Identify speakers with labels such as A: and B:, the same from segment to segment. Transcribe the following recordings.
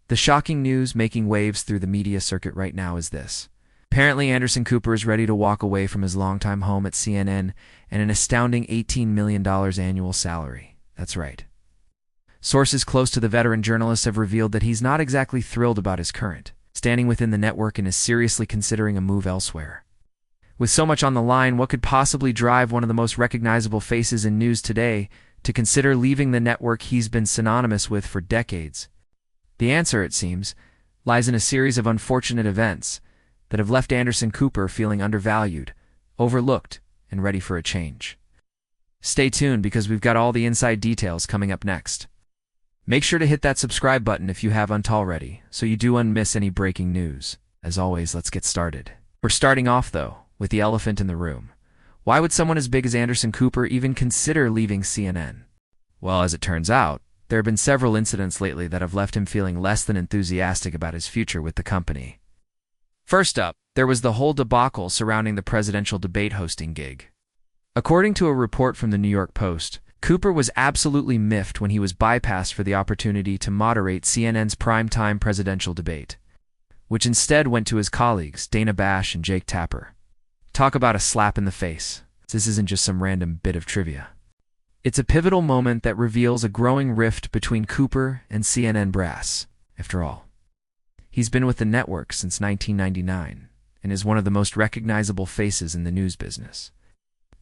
A: The shocking news making waves through the media circuit right now is this. Apparently, Anderson Cooper is ready to walk away from his longtime home at CNN and an astounding $18 million annual salary. That's right. Sources close to the veteran journalist have revealed that he's not exactly thrilled about his current standing within the network and is seriously considering a move elsewhere. With so much on the line, what could possibly drive one of the most recognizable faces in news today to consider leaving the network he's been synonymous with for decades? The answer, it seems, lies in a series of unfortunate events that have left Anderson Cooper feeling undervalued, overlooked, and ready for a change. Stay tuned because we've got all the inside details coming up next. Make sure to hit that subscribe button if you haven't already, so you don't miss any breaking news. As always, let's get started. We're starting off, though, with the elephant in the room. Why would someone as big as Anderson Cooper even consider leaving CNN? Well, as it turns out, there have been several incidents lately that have left him feeling less than enthusiastic about his future with the company. First up, there was the whole debacle surrounding the presidential debate hosting gig. According to a report from the New York Post, Cooper was absolutely miffed when he was bypassed for the opportunity to moderate CNN's primetime presidential debate, which instead went to his colleagues Dana Bash and Jake Tapper. Talk about a slap in the face. This isn't just some random bit of trivia. It's a pivotal moment that reveals a growing rift between Cooper and CNN brass. After all, he's been with the network since 1999 and is one of the most recognizable faces in the news business.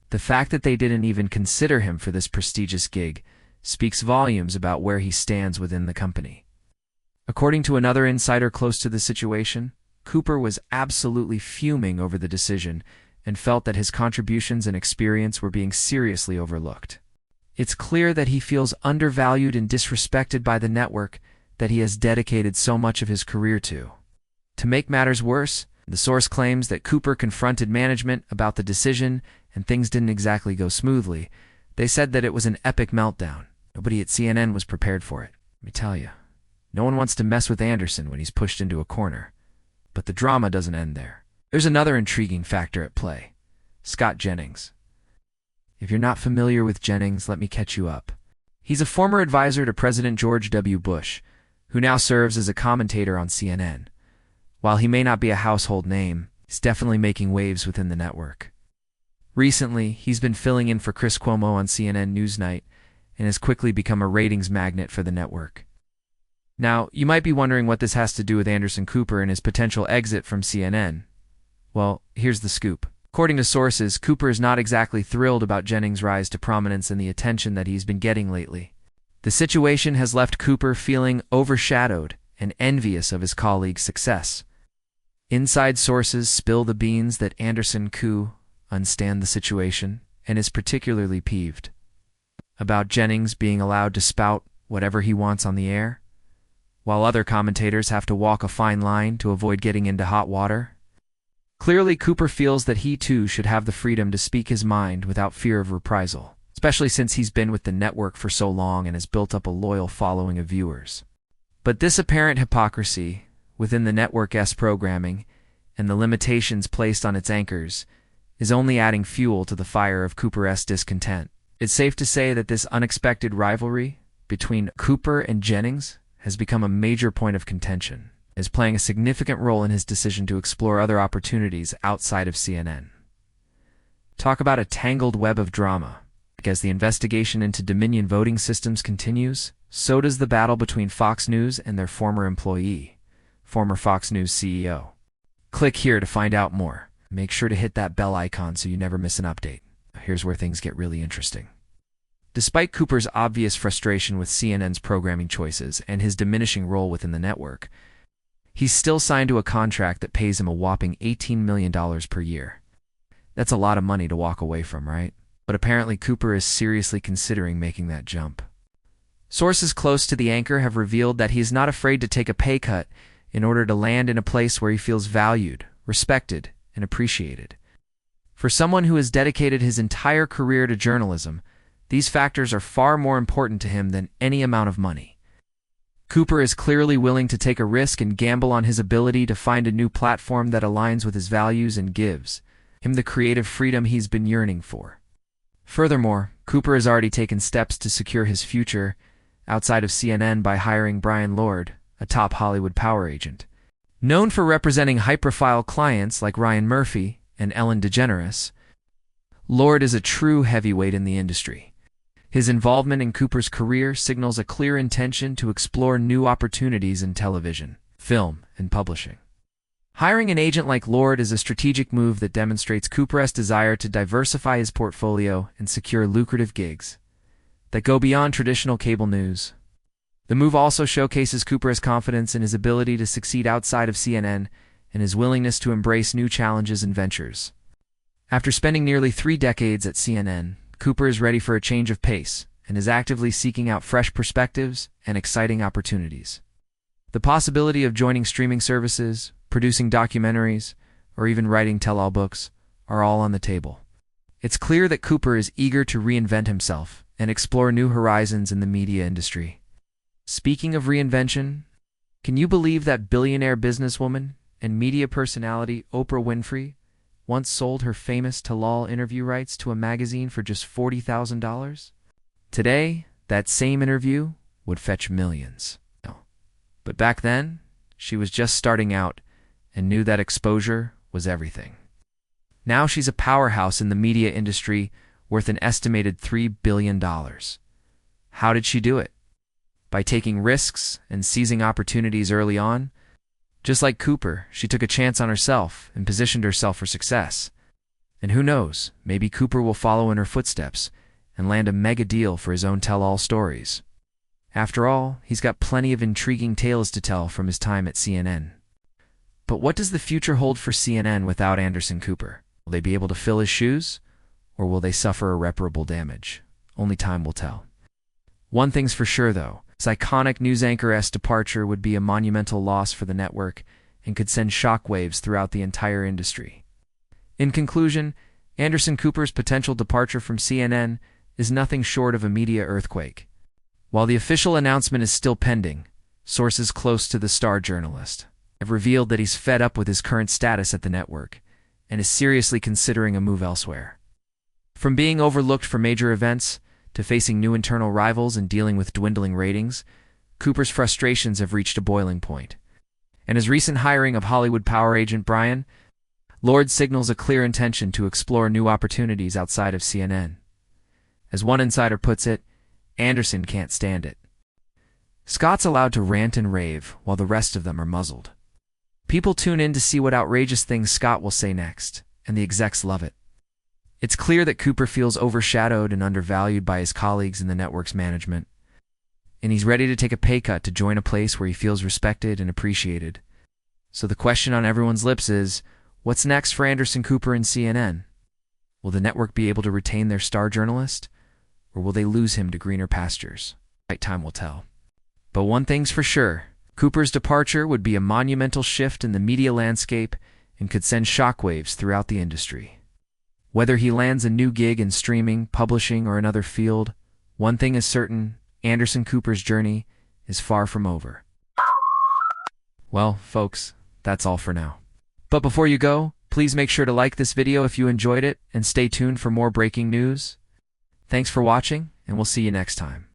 A: The fact that they didn't even consider him for this prestigious gig speaks volumes about where he stands within the company. According to another insider close to the situation, Cooper was absolutely fuming over the decision and felt that his contributions and experience were being seriously overlooked. It's clear that he feels undervalued and disrespected by the network that he has dedicated so much of his career to. To make matters worse, the source claims that Cooper confronted management about the decision and things didn't exactly go smoothly. They said that it was an epic meltdown. Nobody at CNN was prepared for it. Let me tell you, no one wants to mess with Anderson when he's pushed into a corner. But the drama doesn't end there. There's another intriguing factor at play. Scott Jennings. If you're not familiar with Jennings, let me catch you up. He's a former advisor to President George W. Bush, who now serves as a commentator on CNN. While he may not be a household name, he's definitely making waves within the network. Recently, he's been filling in for Chris Cuomo on CNN Newsnight and has quickly become a ratings magnet for the network. Now, you might be wondering what this has to do with Anderson Cooper and his potential exit from CNN. Well, here's the scoop. According to sources, Cooper is not exactly thrilled about Jennings' rise to prominence and the attention that he's been getting lately. The situation has left Cooper feeling overshadowed and envious of his colleague's success. Inside sources spill the beans that Anderson Coo understands the situation and is particularly peeved about Jennings being allowed to spout whatever he wants on the air, while other commentators have to walk a fine line to avoid getting into hot water. Clearly, Cooper feels that he too should have the freedom to speak his mind without fear of reprisal, especially since he's been with the network for so long and has built up a loyal following of viewers. But this apparent hypocrisy within the network's programming and the limitations placed on its anchors is only adding fuel to the fire of Cooper's discontent. It's safe to say that this unexpected rivalry between Cooper and Jennings has become a major point of contention, is playing a significant role in his decision to explore other opportunities outside of CNN. Talk about a tangled web of drama. As the investigation into Dominion voting systems continues, so does the battle between Fox News and their former employee, former Fox News CEO. Click here to find out more. Make sure to hit that bell icon so you never miss an update. Here's where things get really interesting. Despite Cooper's obvious frustration with CNN's programming choices and his diminishing role within the network, he's still signed to a contract that pays him a whopping $18 million per year. That's a lot of money to walk away from, right? But apparently Cooper is seriously considering making that jump. Sources close to the anchor have revealed that he is not afraid to take a pay cut in order to land in a place where he feels valued, respected, and appreciated. For someone who has dedicated his entire career to journalism, these factors are far more important to him than any amount of money. Cooper is clearly willing to take a risk and gamble on his ability to find a new platform that aligns with his values and gives him the creative freedom he's been yearning for. Furthermore, Cooper has already taken steps to secure his future outside of CNN by hiring Brian Lord, a top Hollywood power agent. Known for representing high-profile clients like Ryan Murphy and Ellen DeGeneres, Lord is a true heavyweight in the industry. His involvement in Cooper's career signals a clear intention to explore new opportunities in television, film, and publishing. Hiring an agent like Lord is a strategic move that demonstrates Cooper's desire to diversify his portfolio and secure lucrative gigs that go beyond traditional cable news. The move also showcases Cooper's confidence in his ability to succeed outside of CNN and his willingness to embrace new challenges and ventures. After spending nearly 3 decades at CNN, Cooper is ready for a change of pace and is actively seeking out fresh perspectives and exciting opportunities. The possibility of joining streaming services, producing documentaries, or even writing tell-all books are all on the table. It's clear that Cooper is eager to reinvent himself and explore new horizons in the media industry. Speaking of reinvention, can you believe that billionaire businesswoman and media personality Oprah Winfrey once sold her famous tell-all interview rights to a magazine for just $40,000? Today, that same interview would fetch millions. But back then, she was just starting out and knew that exposure was everything. Now she's a powerhouse in the media industry worth an estimated $3 billion. How did she do it? By taking risks and seizing opportunities early on. Just like Cooper, she took a chance on herself and positioned herself for success. And who knows, maybe Cooper will follow in her footsteps and land a mega deal for his own tell-all stories. After all, he's got plenty of intriguing tales to tell from his time at CNN. But what does the future hold for CNN without Anderson Cooper? Will they be able to fill his shoes, or will they suffer irreparable damage? Only time will tell. One thing's for sure, though. His iconic news anchor's departure would be a monumental loss for the network and could send shockwaves throughout the entire industry. In conclusion, Anderson Cooper's potential departure from CNN is nothing short of a media earthquake. While the official announcement is still pending, sources close to the star journalist have revealed that he's fed up with his current status at the network and is seriously considering a move elsewhere. From being overlooked for major events to facing new internal rivals and dealing with dwindling ratings, Cooper's frustrations have reached a boiling point. And his recent hiring of Hollywood power agent Brian Lord signals a clear intention to explore new opportunities outside of CNN. As one insider puts it, Anderson can't stand it. Scott's allowed to rant and rave while the rest of them are muzzled. People tune in to see what outrageous things Scott will say next, and the execs love it. It's clear that Cooper feels overshadowed and undervalued by his colleagues in the network's management, and he's ready to take a pay cut to join a place where he feels respected and appreciated. So the question on everyone's lips is, what's next for Anderson Cooper and CNN? Will the network be able to retain their star journalist, or will they lose him to greener pastures? Right, time will tell. But one thing's for sure, Cooper's departure would be a monumental shift in the media landscape and could send shockwaves throughout the industry. Whether he lands a new gig in streaming, publishing, or another field, one thing is certain, Anderson Cooper's journey is far from over. Well, folks, that's all for now. But before you go, please make sure to like this video if you enjoyed it and stay tuned for more breaking news. Thanks for watching, and we'll see you next time.